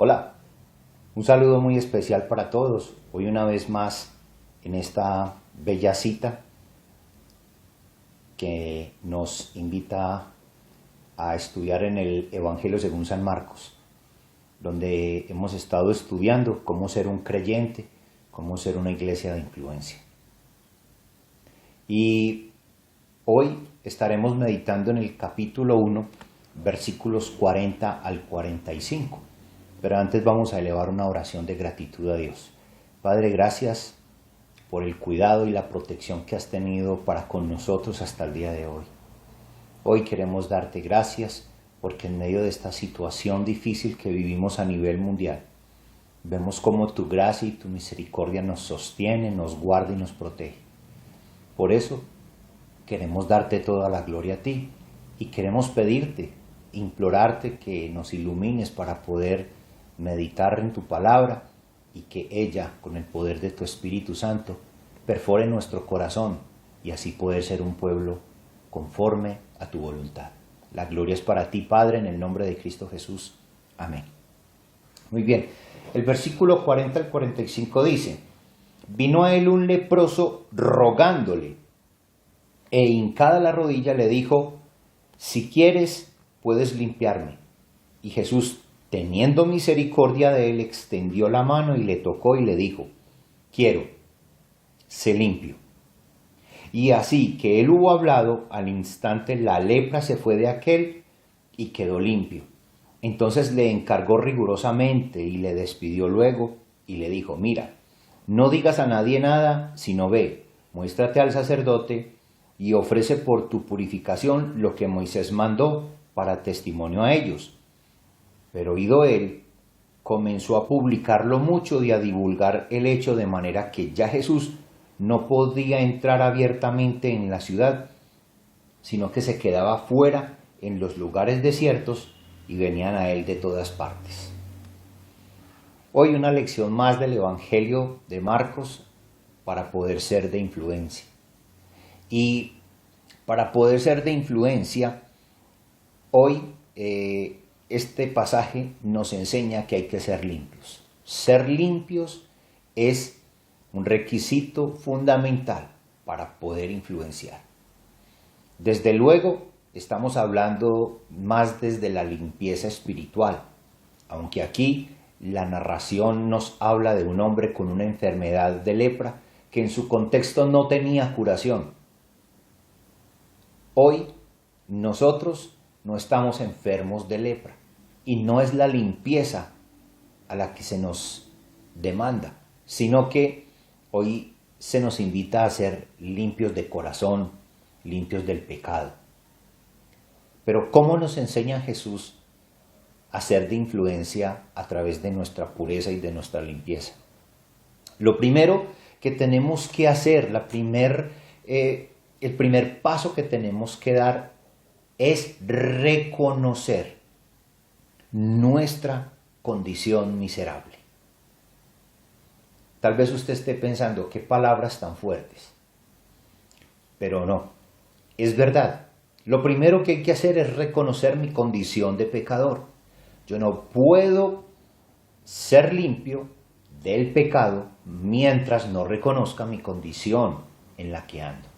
Hola, un saludo muy especial para todos. Hoy una vez más en esta bella cita que nos invita a estudiar en el Evangelio según San Marcos, donde hemos estado estudiando cómo ser un creyente, cómo ser una iglesia de influencia. Y hoy estaremos meditando en el capítulo 1, versículos 40 al 45. Pero antes vamos a elevar una oración de gratitud a Dios. Padre, gracias por el cuidado y la protección que has tenido para con nosotros hasta el día de hoy. Hoy queremos darte gracias porque en medio de esta situación difícil que vivimos a nivel mundial, vemos cómo tu gracia y tu misericordia nos sostiene, nos guarda y nos protege. Por eso queremos darte toda la gloria a ti y queremos pedirte, implorarte que nos ilumines para poder meditar en tu palabra y que ella, con el poder de tu Espíritu Santo, perfore nuestro corazón y así poder ser un pueblo conforme a tu voluntad. La gloria es para ti, Padre, en el nombre de Cristo Jesús. Amén. Muy bien, el versículo 40 al 45 dice: vino a él un leproso rogándole, e hincada la rodilla le dijo: si quieres, puedes limpiarme. Y Jesús, teniendo misericordia de él, extendió la mano y le tocó y le dijo: quiero, sé limpio. Y así que él hubo hablado, al instante la lepra se fue de aquél y quedó limpio. Entonces le encargó rigurosamente y le despidió luego y le dijo: mira, no digas a nadie nada, sino ve, muéstrate al sacerdote y ofrece por tu purificación lo que Moisés mandó para testimonio a ellos. Pero oído él, comenzó a publicarlo mucho y a divulgar el hecho, de manera que ya Jesús no podía entrar abiertamente en la ciudad, sino que se quedaba fuera en los lugares desiertos y venían a él de todas partes. Hoy una lección más del Evangelio de Marcos para poder ser de influencia. Y para poder ser de influencia, hoy este pasaje nos enseña que hay que ser limpios. Ser limpios es un requisito fundamental para poder influenciar. Desde luego, estamos hablando más desde la limpieza espiritual, aunque aquí la narración nos habla de un hombre con una enfermedad de lepra que en su contexto no tenía curación. Hoy nosotros no estamos enfermos de lepra y no es la limpieza a la que se nos demanda, sino que hoy se nos invita a ser limpios de corazón, limpios del pecado. Pero ¿cómo nos enseña Jesús a ser de influencia a través de nuestra pureza y de nuestra limpieza? Lo primero que tenemos que hacer, el primer paso que tenemos que dar es reconocer nuestra condición miserable. Tal vez usted esté pensando, qué palabras tan fuertes. Pero no, es verdad. Lo primero que hay que hacer es reconocer mi condición de pecador. Yo no puedo ser limpio del pecado mientras no reconozca mi condición en la que ando.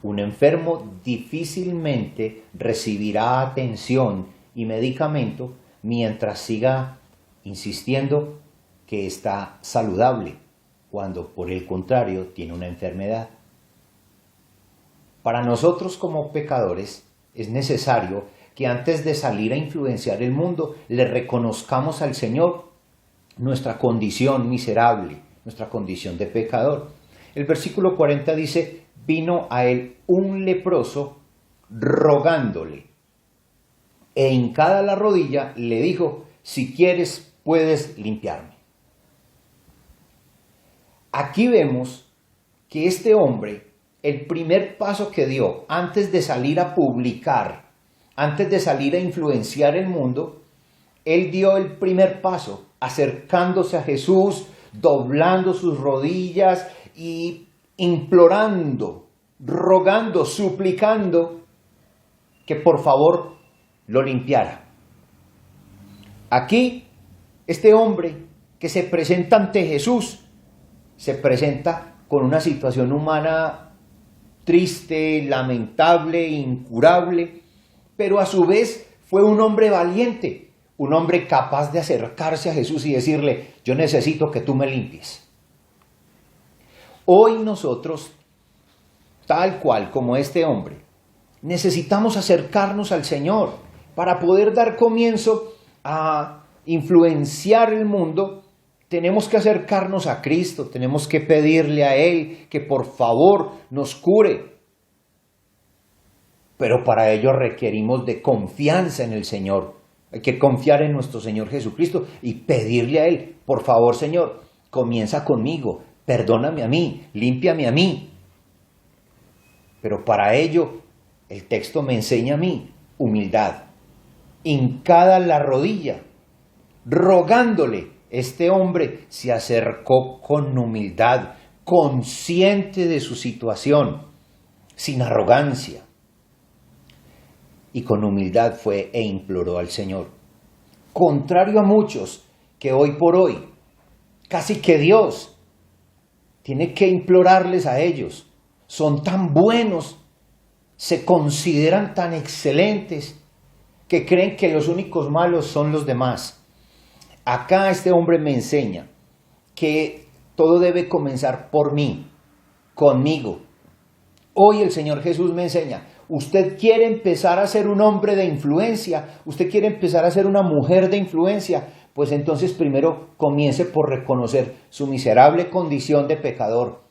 Un enfermo difícilmente recibirá atención y medicamento mientras siga insistiendo que está saludable, cuando por el contrario tiene una enfermedad. Para nosotros como pecadores es necesario que antes de salir a influenciar el mundo le reconozcamos al Señor nuestra condición miserable, nuestra condición de pecador. El versículo 40 dice: vino a él un leproso rogándole, e hincada la rodilla le dijo: si quieres, puedes limpiarme. Aquí vemos que este hombre, el primer paso que dio antes de salir a publicar, antes de salir a influenciar el mundo, él dio el primer paso acercándose a Jesús, doblando sus rodillas y implorando, rogando, suplicando que por favor lo limpiara. Aquí Este hombre que se presenta ante Jesús, se presenta con una situación humana triste, lamentable, incurable, pero a su vez fue un hombre valiente, un hombre capaz de acercarse a Jesús y decirle, yo necesito que tú me limpies. Hoy nosotros, tal cual como este hombre, necesitamos acercarnos al Señor para poder dar comienzo a influenciar el mundo. Tenemos que acercarnos a Cristo, tenemos que pedirle a Él que por favor nos cure. Pero para ello requerimos de confianza en el Señor. Hay que confiar en nuestro Señor Jesucristo y pedirle a Él, por favor Señor, comienza conmigo, perdóname a mí, límpiame a mí. Pero para ello el texto me enseña a mí humildad, hincada la rodilla, rogándole. Este hombre se acercó con humildad, consciente de su situación, sin arrogancia. Y con humildad fue e imploró al Señor. Contrario a muchos que hoy por hoy, casi que Dios tiene que implorarles a ellos. Son tan buenos, se consideran tan excelentes, que creen que los únicos malos son los demás. Acá este hombre me enseña que todo debe comenzar por mí, conmigo. Hoy el Señor Jesús me enseña, usted quiere empezar a ser un hombre de influencia, usted quiere empezar a ser una mujer de influencia, pues entonces primero comience por reconocer su miserable condición de pecador.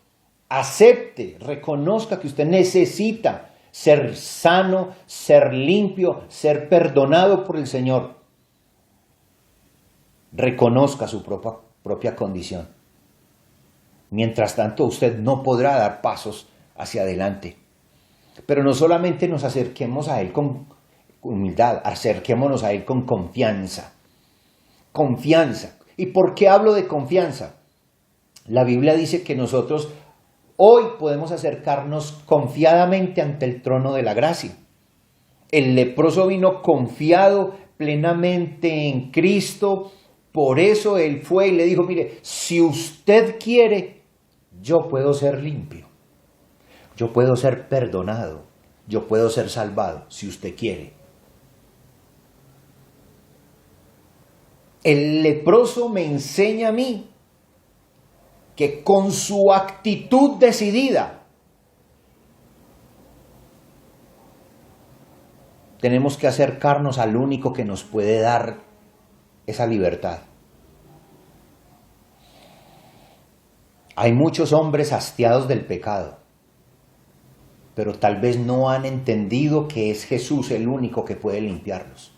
Acepte, reconozca que usted necesita ser sano, ser limpio, ser perdonado por el Señor. Reconozca su propia condición. Mientras tanto, usted no podrá dar pasos hacia adelante. Pero no solamente nos acerquemos a Él con humildad, acerquémonos a Él con confianza. Confianza. ¿Y por qué hablo de confianza? La Biblia dice que nosotros hoy podemos acercarnos confiadamente ante el trono de la gracia. El leproso vino confiado plenamente en Cristo. Por eso él fue y le dijo, mire, si usted quiere, yo puedo ser limpio, yo puedo ser perdonado, yo puedo ser salvado, si usted quiere. El leproso me enseña a mí que con su actitud decidida, tenemos que acercarnos al único que nos puede dar esa libertad. Hay muchos hombres hastiados del pecado, pero tal vez no han entendido que es Jesús el único que puede limpiarlos.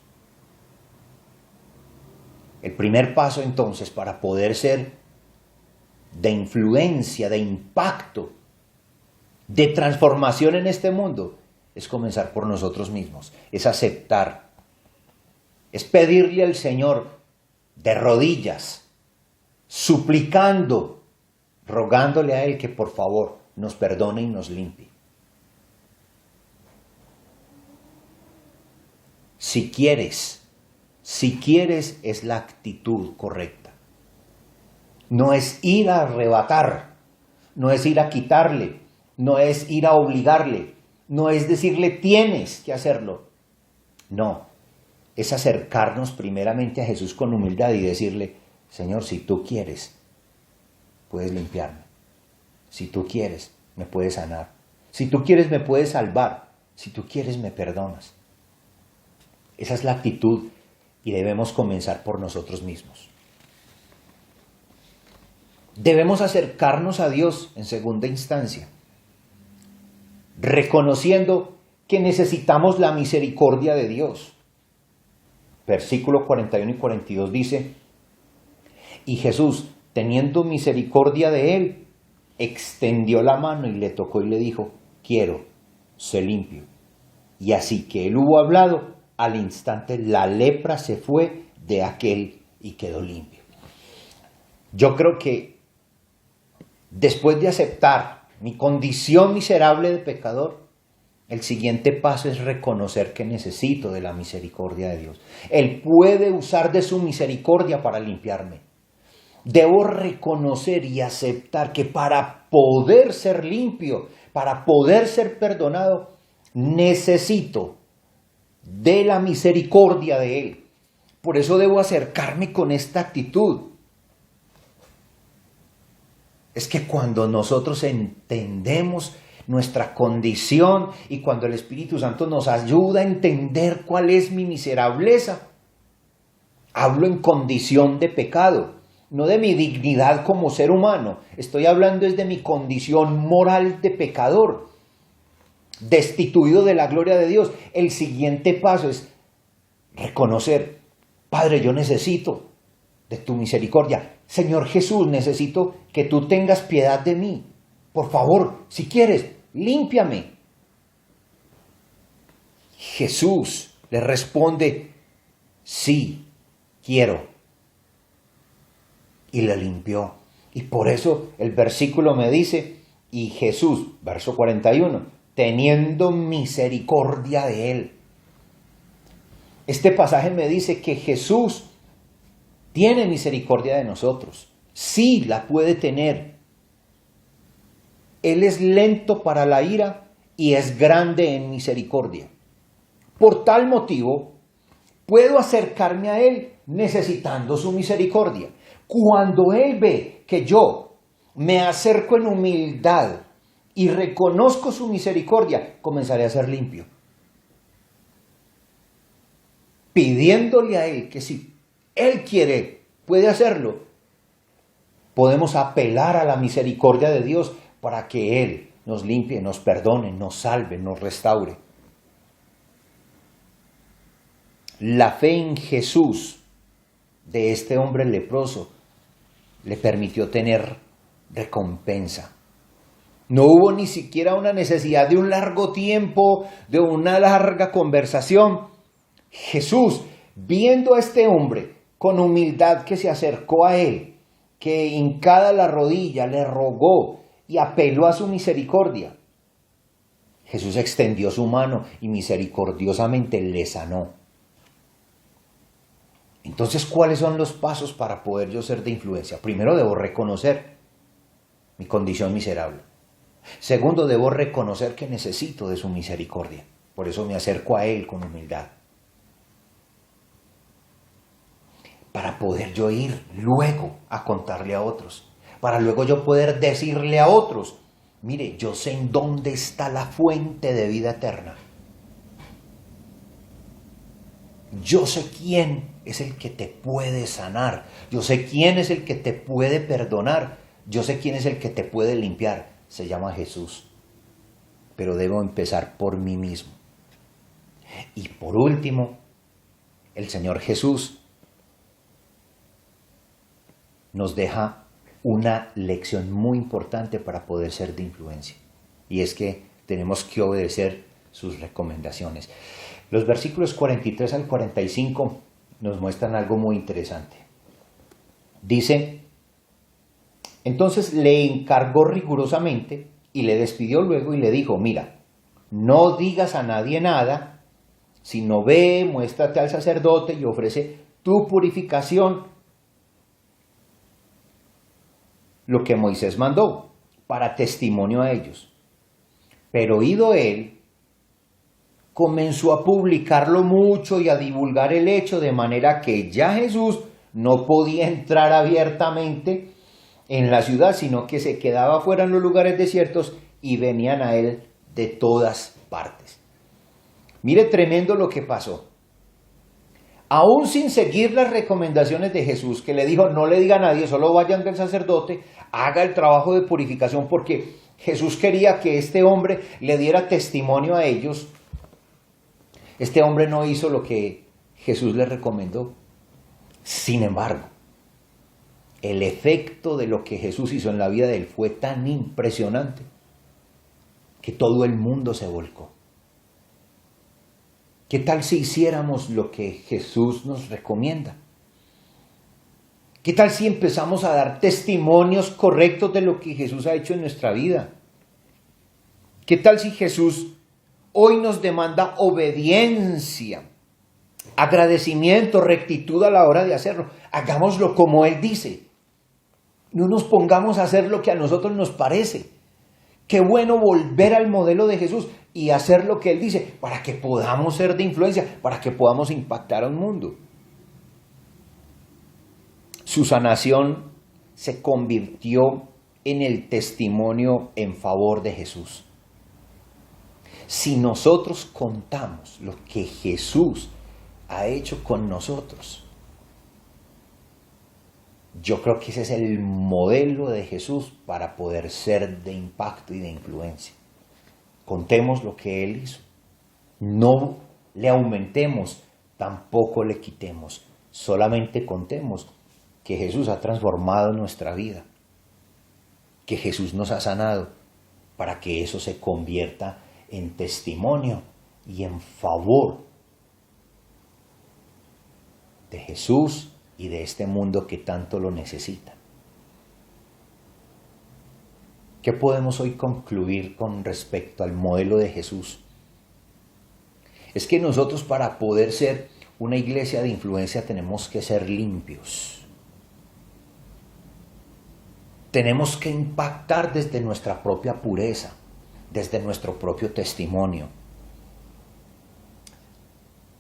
El primer paso entonces para poder ser de influencia, de impacto, de transformación en este mundo, es comenzar por nosotros mismos, es aceptar, es pedirle al Señor de rodillas, suplicando, rogándole a Él que por favor nos perdone y nos limpie. Si quieres es la actitud correcta. No es ir a arrebatar, no es ir a quitarle, no es ir a obligarle, no es decirle tienes que hacerlo. No, es acercarnos primeramente a Jesús con humildad y decirle, Señor, si tú quieres, puedes limpiarme. Si tú quieres, me puedes sanar. Si tú quieres, me puedes salvar. Si tú quieres, me perdonas. Esa es la actitud y debemos comenzar por nosotros mismos. Debemos acercarnos a Dios en segunda instancia, reconociendo que necesitamos la misericordia de Dios. Versículo 41 y 42 dice, y Jesús, teniendo misericordia de él, extendió la mano y le tocó y le dijo, quiero, sé limpio. Y así que él hubo hablado, al instante la lepra se fue de aquel y quedó limpio. Yo creo que después de aceptar mi condición miserable de pecador, El siguiente paso es reconocer que necesito de la misericordia de Dios. Él puede usar de su misericordia para limpiarme. Debo reconocer y aceptar que para poder ser limpio, para poder ser perdonado, necesito de la misericordia de Él. Por eso debo acercarme con esta actitud. Es que cuando nosotros entendemos nuestra condición y cuando el Espíritu Santo nos ayuda a entender cuál es mi miserableza, hablo en condición de pecado, no de mi dignidad como ser humano. Estoy hablando es de mi condición moral de pecador, destituido de la gloria de Dios. El siguiente paso es reconocer: Padre, yo necesito de tu misericordia. Señor Jesús, necesito que tú tengas piedad de mí. Por favor, si quieres, límpiame. Jesús le responde: sí, quiero. Y le limpió. Y por eso el versículo me dice: y Jesús, verso 41, teniendo misericordia de él. Este pasaje me dice que Jesús tiene misericordia de nosotros. Sí, la puede tener. Él es lento para la ira y es grande en misericordia. Por tal motivo, puedo acercarme a Él necesitando su misericordia. Cuando Él ve que yo me acerco en humildad y reconozco su misericordia, comenzaré a ser limpio. Pidiéndole a Él que si Él quiere, puede hacerlo. Podemos apelar a la misericordia de Dios para que Él nos limpie, nos perdone, nos salve, nos restaure. La fe en Jesús de este hombre leproso le permitió tener recompensa. No hubo ni siquiera una necesidad de un largo tiempo, de una larga conversación. Jesús, viendo a este hombre con humildad que se acercó a él, que hincada la rodilla le rogó y apeló a su misericordia, Jesús extendió su mano y misericordiosamente le sanó. Entonces, ¿cuáles son los pasos para poder yo ser de influencia? Primero, debo reconocer mi condición miserable. Segundo, debo reconocer que necesito de su misericordia. Por eso me acerco a Él con humildad. Para poder yo ir luego a contarle a otros. Para luego yo poder decirle a otros: mire, yo sé en dónde está la fuente de vida eterna. Yo sé quién es el que te puede sanar. Yo sé quién es el que te puede perdonar. Yo sé quién es el que te puede limpiar. Se llama Jesús. Pero debo empezar por mí mismo. Y por último, el Señor Jesús nos deja una lección muy importante para poder ser de influencia. Y es que tenemos que obedecer sus recomendaciones. Los versículos 43 al 45 nos muestran algo muy interesante. Dice: entonces le encargó rigurosamente y le despidió luego y le dijo: mira, no digas a nadie nada, sino ve, muéstrate al sacerdote y ofrece tu purificación, lo que Moisés mandó, para testimonio a ellos. Pero oído él, comenzó a publicarlo mucho y a divulgar el hecho, de manera que ya Jesús no podía entrar abiertamente en la ciudad, sino que se quedaba fuera en los lugares desiertos y venían a él de todas partes. Mire, tremendo lo que pasó. Aún sin seguir las recomendaciones de Jesús, que le dijo: no le diga a nadie, solo vayan del sacerdote, haga el trabajo de purificación, porque Jesús quería que este hombre le diera testimonio a ellos. Este hombre no hizo lo que Jesús le recomendó. Sin embargo, el efecto de lo que Jesús hizo en la vida de él fue tan impresionante que todo el mundo se volcó. ¿Qué tal si hiciéramos lo que Jesús nos recomienda? ¿Qué tal si empezamos a dar testimonios correctos de lo que Jesús ha hecho en nuestra vida? ¿Qué tal si Jesús hoy nos demanda obediencia, agradecimiento, rectitud a la hora de hacerlo. Hagámoslo como Él dice. No nos pongamos a hacer lo que a nosotros nos parece. Qué bueno volver al modelo de Jesús y hacer lo que Él dice para que podamos ser de influencia, para que podamos impactar a un mundo. Su sanación se convirtió en el testimonio en favor de Jesús. Si nosotros contamos lo que Jesús ha hecho con nosotros, yo creo que ese es el modelo de Jesús para poder ser de impacto y de influencia. Contemos lo que Él hizo. No le aumentemos, tampoco le quitemos. Solamente contemos que Jesús ha transformado nuestra vida, que Jesús nos ha sanado, para que eso se convierta en testimonio y en favor de Jesús y de este mundo que tanto lo necesita. ¿Qué podemos hoy concluir con respecto al modelo de Jesús? Es que nosotros, para poder ser una iglesia de influencia, tenemos que ser limpios. Tenemos que impactar desde nuestra propia pureza, desde nuestro propio testimonio.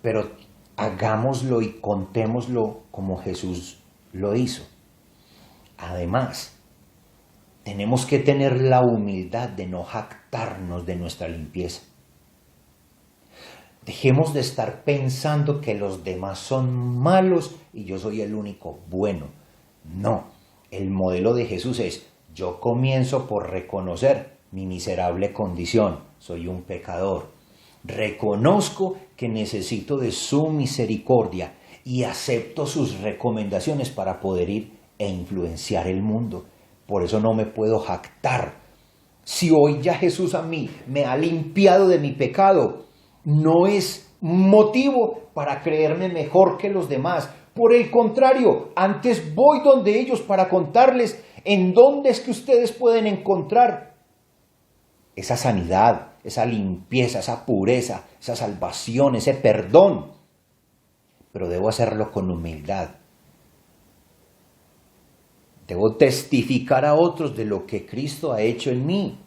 Pero hagámoslo y contémoslo como Jesús lo hizo. Además, tenemos que tener la humildad de no jactarnos de nuestra limpieza. Dejemos de estar pensando que los demás son malos y yo soy el único bueno. No, el modelo de Jesús es: yo comienzo por reconocer mi miserable condición, soy un pecador. Reconozco que necesito de su misericordia y acepto sus recomendaciones para poder ir e influenciar el mundo. Por eso no me puedo jactar. Si hoy ya Jesús a mí me ha limpiado de mi pecado, no es motivo para creerme mejor que los demás. Por el contrario, antes voy donde ellos para contarles en dónde es que ustedes pueden encontrar esa sanidad, esa limpieza, esa pureza, esa salvación, ese perdón. Pero debo hacerlo con humildad. Debo testificar a otros de lo que Cristo ha hecho en mí.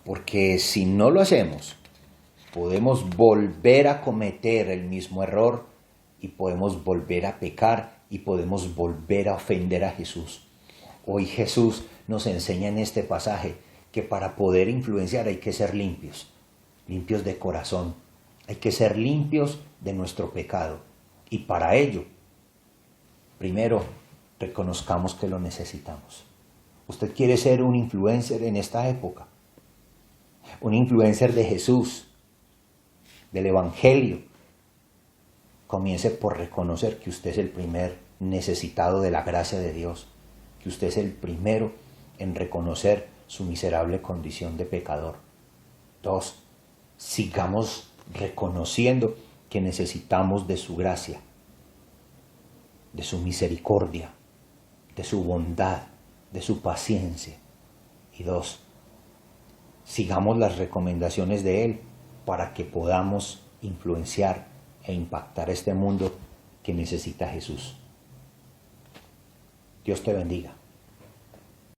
Porque si no lo hacemos, podemos volver a cometer el mismo error y podemos volver a pecar y podemos volver a ofender a Jesús. Hoy Jesús nos enseña en este pasaje que para poder influenciar hay que ser limpios, limpios de corazón, hay que ser limpios de nuestro pecado. Y para ello, primero, reconozcamos que lo necesitamos. ¿Usted quiere ser un influencer en esta época? Un influencer de Jesús, del Evangelio. Comience por reconocer que usted es el primer necesitado de la gracia de Dios, que usted es el primero en reconocer su miserable condición de pecador. 2, sigamos reconociendo que necesitamos de su gracia, de su misericordia, de su bondad, de su paciencia. Y 2, sigamos las recomendaciones de Él para que podamos influenciar e impactar este mundo que necesita Jesús. Dios te bendiga.